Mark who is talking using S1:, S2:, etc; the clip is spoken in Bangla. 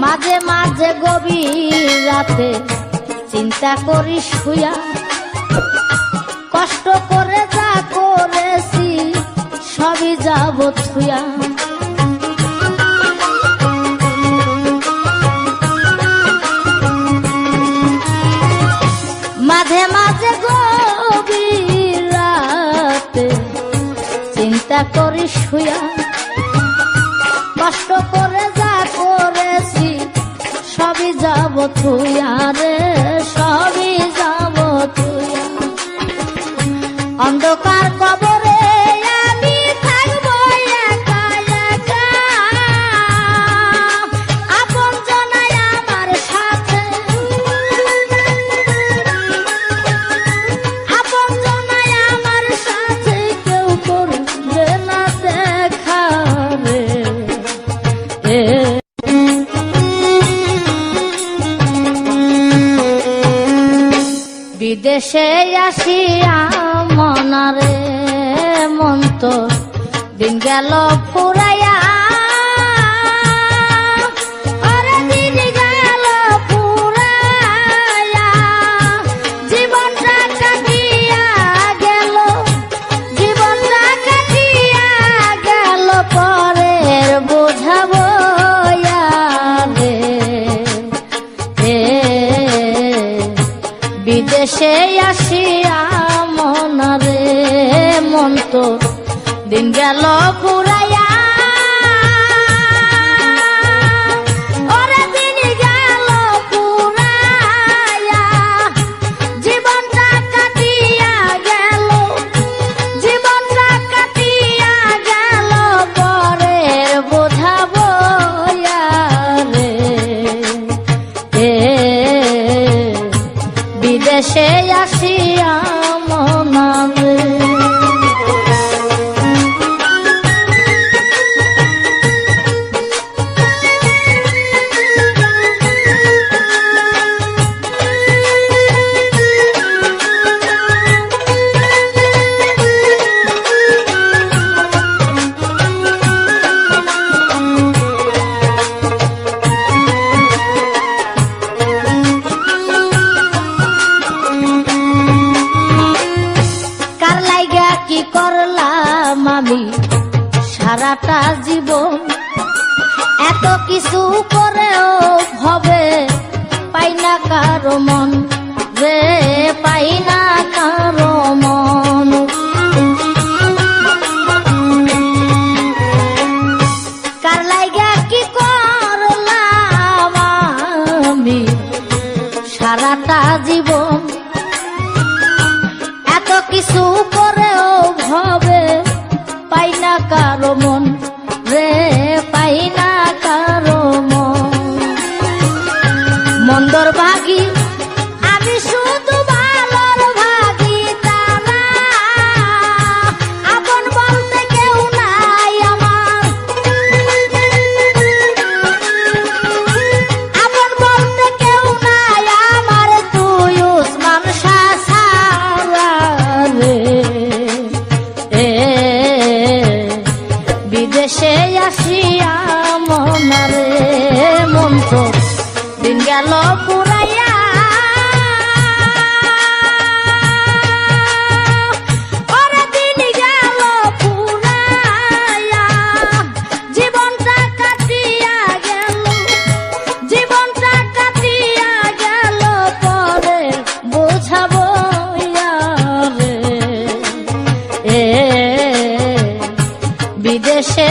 S1: মাঝে মাঝে গভীর রাতে চিন্তা করি শুয়া, কষ্ট করে যা করেছি সবই যাব থুয়া। মাঝে মাঝে গভীর রাতে চিন্তা করি শুয়া, কষ্ট করে যা করেছি সবই যাব থুয়া রে, সবই যাব থুয়া। অন্ধকার কবরে আমি থাকবো একা একা, আপন জনাই আমার সাথে, আপন জনাই আমার সাথে কেউ করবে না দেখা রে। বিদেশে আসিয়া মনারে মন তো দিন গেল ফুরাইয়া, ওরে দিন গেল ফুরাইয়া, জীবনটা কাটিয়া গেল, জীবনটা কাটিয়া গেল পরের বোঝাবো রে। বিদেশে আসিয়া মনারে মন তো দিন গেল ফুরাইয়া, ওরে দিন গেল ফুরাইয়া, জীবনটা কাটিয়া গেল, জীবনটা কাটিয়া গেল পরের বোঝাবো রে। বিদেশে আসিয়া মনারে কি করলাম আমি সারাটা জীবন, এত কিছু করেও হবে পাই না কারো মন রে, পাই না কারো মন। কার লাইগা কি করলাম আমি সারাটা জীবন, এত কিছু করেও ভাবে পাই না কারো মন রে, পাই না কারো মন। মন্দর ভাগী আমি শুধু ভালোর ভাগী তা না, আপন বলতে কেউ নাই আমার, আপন বলতে কেউ নাই আমার, তুই উসমান শাহ সারা রে। বিদেশে আসিয়া মনারে মন তো দিন গেল ফুরাইয়া, ওরে দিন গেল ফুরাইয়া, জীবনটা কাটিয়া গেল, জীবনটা কাটিয়া গেল পরে বোঝাবো রে। বিদেশে